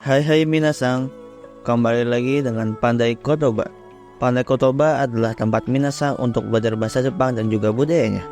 Hai minasang, kembali lagi dengan Pandai Kotoba. Pandai Kotoba adalah tempat minasang untuk belajar bahasa Jepang dan juga budayanya.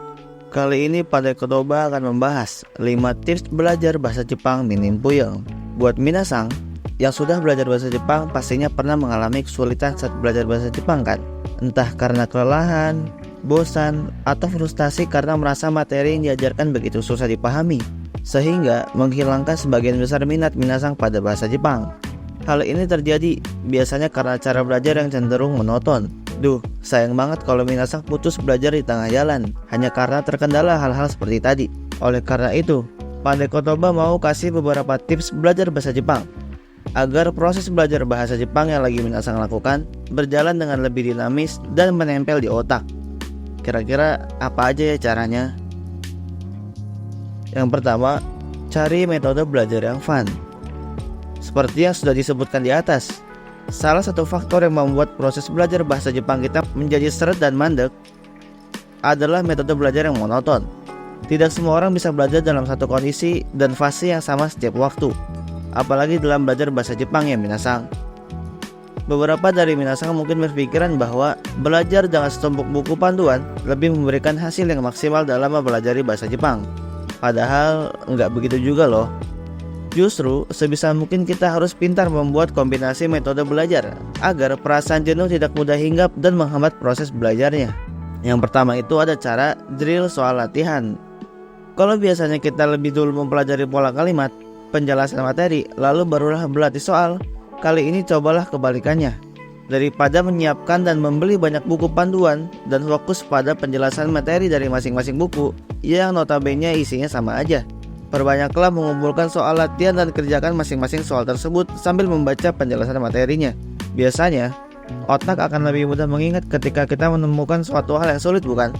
Kali ini Pandai Kotoba akan membahas 5 tips belajar bahasa Jepang minim puyeng. Buat minasang yang sudah belajar bahasa Jepang pastinya pernah mengalami kesulitan saat belajar bahasa Jepang kan? Entah karena kelelahan, bosan, atau frustasi karena merasa materi yang diajarkan begitu susah dipahami, sehingga menghilangkan sebagian besar minat minasang pada bahasa Jepang. Hal ini terjadi biasanya karena cara belajar yang cenderung monoton. Duh, sayang banget kalau minasang putus belajar di tengah jalan hanya karena terkendala hal-hal seperti tadi. Oleh karena itu, Pandai Kotoba mau kasih beberapa tips belajar bahasa Jepang agar proses belajar bahasa Jepang yang lagi minasang lakukan berjalan dengan lebih dinamis dan menempel di otak. Kira-kira apa aja ya caranya? Yang pertama, cari metode belajar yang fun. Seperti yang sudah disebutkan di atas, salah satu faktor yang membuat proses belajar bahasa Jepang kita menjadi seret dan mandek adalah metode belajar yang monoton. Tidak semua orang bisa belajar dalam satu kondisi dan fase yang sama setiap waktu, apalagi dalam belajar bahasa Jepang ya minasang. Beberapa dari minasang mungkin berpikiran bahwa belajar dengan setumpuk buku panduan lebih memberikan hasil yang maksimal dalam mempelajari bahasa Jepang. Padahal nggak begitu juga loh. Justru sebisa mungkin kita harus pintar membuat kombinasi metode belajar agar perasaan jenuh tidak mudah hinggap dan menghambat proses belajarnya. Yang pertama itu ada cara drill soal latihan. Kalau biasanya kita lebih dulu mempelajari pola kalimat, penjelasan materi, lalu barulah berlatih soal, kali ini cobalah kebalikannya. Daripada menyiapkan dan membeli banyak buku panduan dan fokus pada penjelasan materi dari masing-masing buku yang notabene isinya sama aja, perbanyaklah mengumpulkan soal latihan dan kerjakan masing-masing soal tersebut sambil membaca penjelasan materinya. Biasanya, otak akan lebih mudah mengingat ketika kita menemukan suatu hal yang sulit, bukan?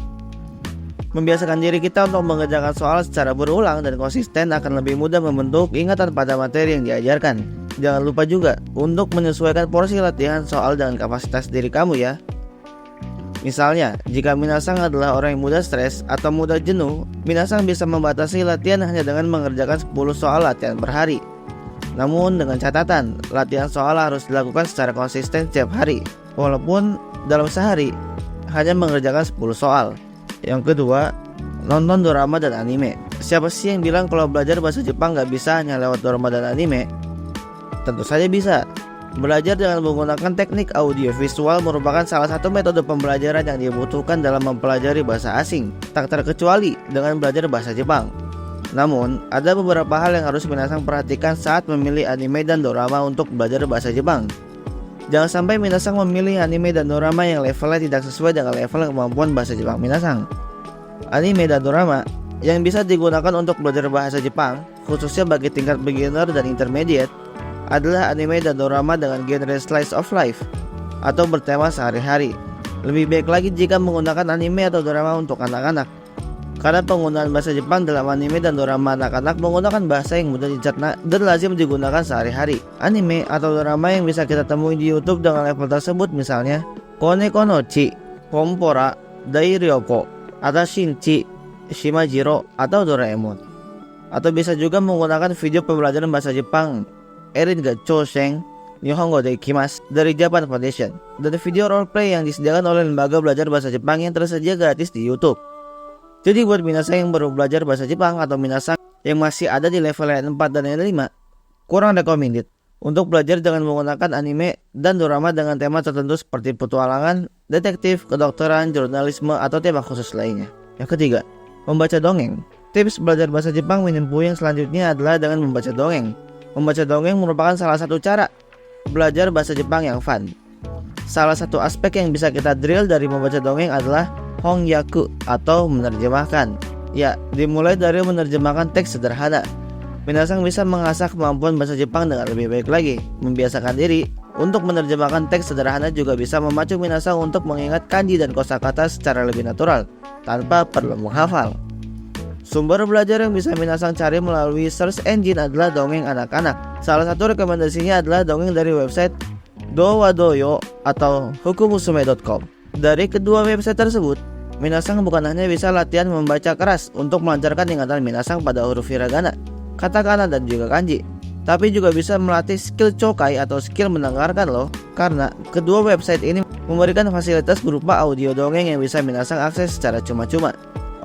Membiasakan diri kita untuk mengerjakan soal secara berulang dan konsisten akan lebih mudah membentuk ingatan pada materi yang diajarkan. Jangan lupa juga untuk menyesuaikan porsi latihan soal dengan kapasitas diri kamu ya. Misalnya, jika minasang adalah orang yang mudah stres atau mudah jenuh, minasang bisa membatasi latihan hanya dengan mengerjakan 10 soal latihan per hari. Namun dengan catatan, latihan soal harus dilakukan secara konsisten setiap hari, walaupun dalam sehari hanya mengerjakan 10 soal. Yang kedua, nonton drama dan anime. Siapa sih yang bilang kalau belajar bahasa Jepang gak bisa hanya lewat drama dan anime? Tentu saja bisa. Belajar dengan menggunakan teknik audio visual merupakan salah satu metode pembelajaran yang dibutuhkan dalam mempelajari bahasa asing, tak terkecuali dengan belajar bahasa Jepang. Namun, ada beberapa hal yang harus minasang perhatikan saat memilih anime dan dorama untuk belajar bahasa Jepang. Jangan sampai minasang memilih anime dan dorama yang levelnya tidak sesuai dengan level kemampuan bahasa Jepang minasang. Anime dan dorama yang bisa digunakan untuk belajar bahasa Jepang, khususnya bagi tingkat beginner dan intermediate, adalah anime dan dorama dengan genre slice of life atau bertema sehari-hari. Lebih baik lagi jika menggunakan anime atau dorama untuk anak-anak, karena penggunaan bahasa Jepang dalam anime dan dorama anak-anak menggunakan bahasa yang mudah dicerna dan lazim digunakan sehari-hari. Anime atau dorama yang bisa kita temui di YouTube dengan level tersebut misalnya Koneko no Chi, Kompora, Dairyoko, atau Shinchi, Shimajiro, atau Doraemon. Atau bisa juga menggunakan video pembelajaran bahasa Jepang Erin ga Chousen Nihongo de Ikimasu dari Japan Foundation, dan video roleplay yang disediakan oleh lembaga belajar bahasa Jepang yang tersedia gratis di YouTube. Jadi buat minasang yang baru belajar bahasa Jepang atau minasang yang masih ada di level N4 dan N5, kurang recommended untuk belajar dengan menggunakan anime dan drama dengan tema tertentu seperti petualangan, detektif, kedokteran, jurnalisme, atau tema khusus lainnya. Yang ketiga, membaca dongeng. Tips belajar bahasa Jepang minim puyeng selanjutnya adalah dengan membaca dongeng. Membaca dongeng merupakan salah satu cara belajar bahasa Jepang yang fun. Salah satu aspek yang bisa kita drill dari membaca dongeng adalah hongyaku atau menerjemahkan. Ya, dimulai dari menerjemahkan teks sederhana. Minasang bisa mengasah kemampuan bahasa Jepang dengan lebih baik lagi. Membiasakan diri untuk menerjemahkan teks sederhana juga bisa memacu minasang untuk mengingat kanji dan kosakata secara lebih natural tanpa perlu menghafal. Sumber belajar yang bisa minasang cari melalui search engine adalah dongeng anak-anak. Salah satu rekomendasinya adalah dongeng dari website Dowadoyo atau hukumusume.com. Dari kedua website tersebut, minasang bukan hanya bisa latihan membaca keras untuk melancarkan ingatan minasang pada huruf hiragana, katakana, dan juga kanji, tapi juga bisa melatih skill cokai atau skill mendengarkan loh. Karena kedua website ini memberikan fasilitas berupa audio dongeng yang bisa minasang akses secara cuma-cuma.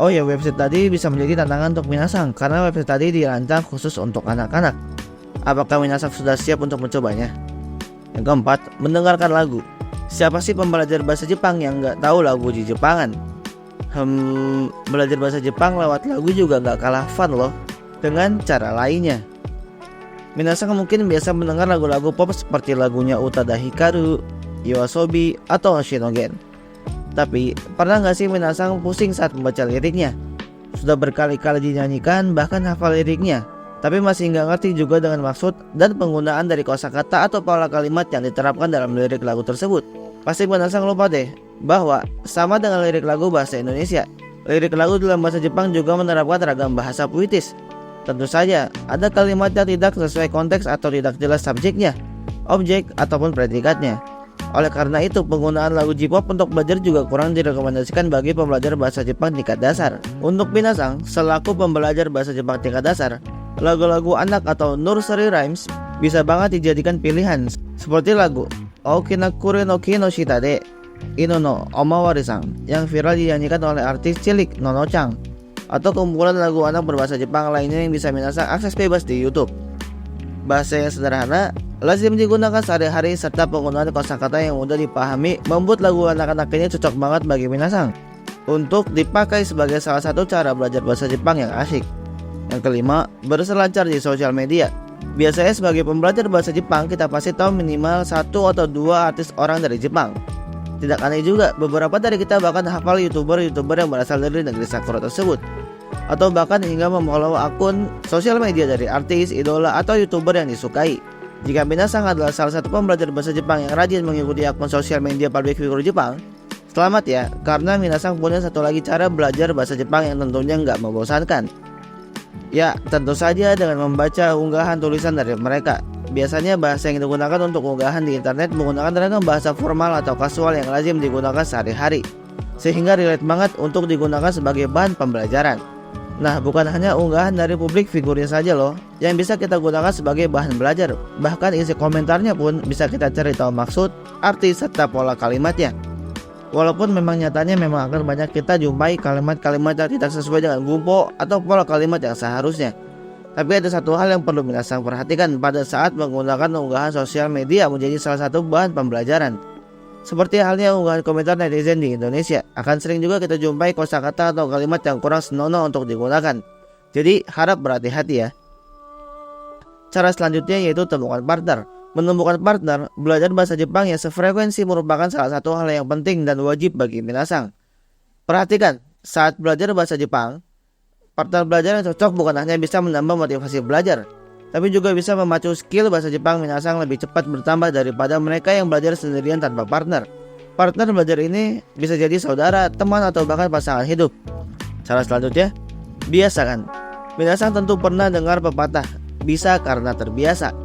Oh ya, website tadi bisa menjadi tantangan untuk minasang karena website tadi dirancang khusus untuk anak-anak. Apakah minasang sudah siap untuk mencobanya? Yang keempat, mendengarkan lagu. Siapa sih pembelajar bahasa Jepang yang nggak tahu lagu di Jepangan? Belajar bahasa Jepang lewat lagu juga nggak kalah fun loh dengan cara lainnya. Minasang mungkin biasa mendengar lagu-lagu pop seperti lagunya Utada Hikaru, Yoasobi, atau Shinogen. Tapi pernah nggak sih minasang pusing saat membaca liriknya? Sudah berkali-kali dinyanyikan bahkan hafal liriknya, tapi masih nggak ngerti juga dengan maksud dan penggunaan dari kosakata atau pola kalimat yang diterapkan dalam lirik lagu tersebut. Pasti minasang lupa deh bahwa sama dengan lirik lagu bahasa Indonesia, lirik lagu dalam bahasa Jepang juga menerapkan ragam bahasa puitis. Tentu saja ada kalimat yang tidak sesuai konteks atau tidak jelas subjeknya, objek, ataupun predikatnya. Oleh karena itu, penggunaan lagu J-pop untuk belajar juga kurang direkomendasikan bagi pembelajar bahasa Jepang tingkat dasar. Untuk minasang, selaku pembelajar bahasa Jepang tingkat dasar, lagu-lagu anak atau nursery rhymes bisa banget dijadikan pilihan, seperti lagu Okinakure no Ki no Shita de Ino no Omawari-san yang viral dinyanyikan oleh artis cilik Nono-chan, atau kumpulan lagu anak berbahasa Jepang lainnya yang bisa minasang akses bebas di YouTube. Bahasa yang sederhana, lazim digunakan sehari-hari, serta penggunaan kosakata yang mudah dipahami membuat lagu anak-anak ini cocok banget bagi minasang untuk dipakai sebagai salah satu cara belajar bahasa Jepang yang asyik. Yang kelima, berselancar di sosial media. Biasanya sebagai pembelajar bahasa Jepang, kita pasti tahu minimal 1 atau 2 artis orang dari Jepang. Tidak aneh juga, beberapa dari kita bahkan hafal YouTuber yang berasal dari negeri Sakura tersebut, atau bahkan hingga memfollow akun sosial media dari artis, idola, atau YouTuber yang disukai. Jika minasang adalah salah satu pembelajar bahasa Jepang yang rajin mengikuti akun sosial media public figure Jepang, selamat ya, karena minasang punya satu lagi cara belajar bahasa Jepang yang tentunya nggak membosankan. Ya, tentu saja dengan membaca unggahan tulisan dari mereka. Biasanya bahasa yang digunakan untuk unggahan di internet menggunakan ragam bahasa formal atau kasual yang lazim digunakan sehari-hari, sehingga relate banget untuk digunakan sebagai bahan pembelajaran. Nah, bukan hanya unggahan dari publik figurnya saja loh yang bisa kita gunakan sebagai bahan belajar. Bahkan isi komentarnya pun bisa kita cari tahu maksud, arti, serta pola kalimatnya. Walaupun memang nyatanya memang akan banyak kita jumpai kalimat-kalimat yang tidak sesuai dengan gumpo atau pola kalimat yang seharusnya. Tapi ada satu hal yang perlu minasang perhatikan pada saat menggunakan unggahan sosial media menjadi salah satu bahan pembelajaran. Seperti halnya unggahan komentar netizen di Indonesia, akan sering juga kita jumpai kosakata atau kalimat yang kurang senonoh untuk digunakan. Jadi harap berhati-hati ya. Cara selanjutnya yaitu temukan partner. Menemukan partner belajar bahasa Jepang yang sefrekuensi merupakan salah satu hal yang penting dan wajib bagi minasang. Perhatikan, saat belajar bahasa Jepang, partner belajar yang cocok bukan hanya bisa menambah motivasi belajar, tapi juga bisa memacu skill bahasa Jepang minasang lebih cepat bertambah daripada mereka yang belajar sendirian tanpa partner. Partner belajar ini bisa jadi saudara, teman, atau bahkan pasangan hidup. Cara selanjutnya, biasakan. Minasang tentu pernah dengar pepatah, bisa karena terbiasa.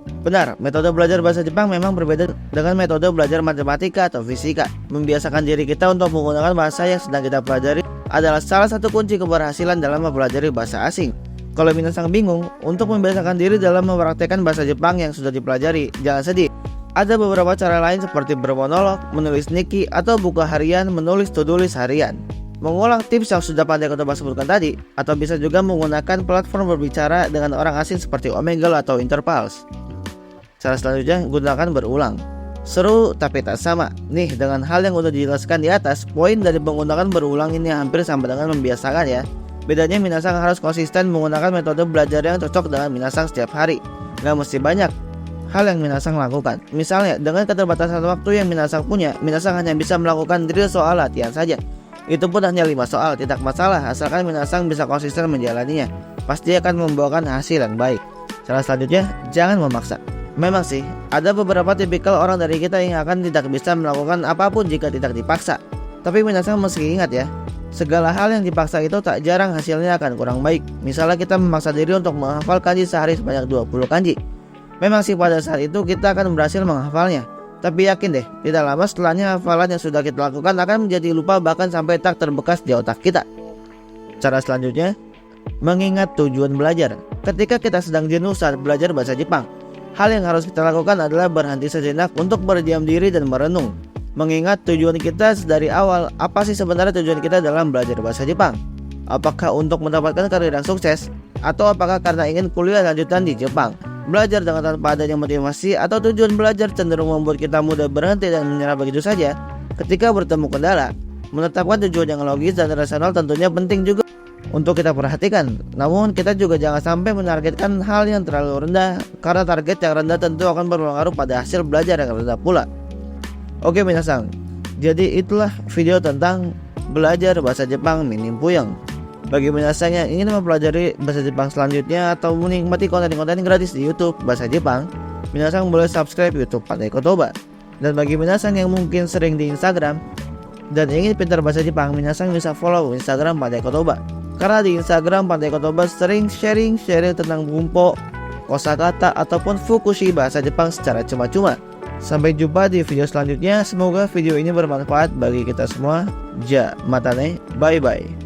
Benar, metode belajar bahasa Jepang memang berbeda dengan metode belajar matematika atau fisika. Membiasakan diri kita untuk menggunakan bahasa yang sedang kita pelajari adalah salah satu kunci keberhasilan dalam mempelajari bahasa asing. Kalau minasang bingung untuk membiasakan diri dalam mempraktekkan bahasa Jepang yang sudah dipelajari, jangan sedih. Ada beberapa cara lain seperti bermonolog, menulis niki, atau buku harian, menulis to-do list harian. Mengulang tips yang sudah pandai kita sebutkan tadi, atau bisa juga menggunakan platform berbicara dengan orang asing seperti Omegle atau Interpulse. Cara selanjutnya, gunakan berulang. Seru tapi tak sama. Nih, dengan hal yang udah dijelaskan di atas, poin dari menggunakan berulang ini hampir sama dengan membiasakan ya. Bedanya minasang harus konsisten menggunakan metode belajar yang cocok dengan minasang setiap hari. Gak mesti banyak hal yang minasang lakukan. Misalnya, dengan keterbatasan waktu yang minasang punya, minasang hanya bisa melakukan drill soal latihan saja. Itu pun hanya 5 soal, tidak masalah asalkan minasang bisa konsisten menjalaninya. Pasti akan membawakan hasil yang baik. Cara selanjutnya, jangan memaksa. Memang sih, ada beberapa tipikal orang dari kita yang akan tidak bisa melakukan apapun jika tidak dipaksa. Tapi minasang mesti ingat ya, segala hal yang dipaksa itu tak jarang hasilnya akan kurang baik. Misalnya kita memaksa diri untuk menghafal kanji sehari sebanyak 20 kanji. Memang sih pada saat itu kita akan berhasil menghafalnya. Tapi yakin deh, tidak lama setelahnya hafalan yang sudah kita lakukan akan menjadi lupa bahkan sampai tak terbekas di otak kita. Cara selanjutnya, mengingat tujuan belajar. Ketika kita sedang jenuh saat belajar bahasa Jepang, hal yang harus kita lakukan adalah berhenti sejenak untuk berdiam diri dan merenung. Mengingat tujuan kita dari awal, apa sih sebenarnya tujuan kita dalam belajar bahasa Jepang? Apakah untuk mendapatkan karir yang sukses? Atau apakah karena ingin kuliah lanjutan di Jepang? Belajar dengan tanpa adanya motivasi atau tujuan belajar cenderung membuat kita mudah berhenti dan menyerah begitu saja ketika bertemu kendala. Menetapkan tujuan yang logis dan rasional tentunya penting juga untuk kita perhatikan. Namun kita juga jangan sampai menargetkan hal yang terlalu rendah, karena target yang rendah tentu akan berpengaruh pada hasil belajar yang rendah pula. Oke minasang, jadi itulah video tentang belajar bahasa Jepang minim puyeng. Bagi minasang yang ingin mempelajari bahasa Jepang selanjutnya atau menikmati konten-konten gratis di YouTube bahasa Jepang, minasang boleh subscribe YouTube Pandai Kotoba. Dan bagi minasang yang mungkin sering di Instagram dan ingin pintar bahasa Jepang, minasang bisa follow Instagram Pandai Kotoba. Karena di Instagram Pandai Kotoba sering sharing tentang bumpo, kosakata ataupun fukushi bahasa Jepang secara cuma-cuma. Sampai jumpa di video selanjutnya. Semoga video ini bermanfaat bagi kita semua. Ja, matane, bye bye.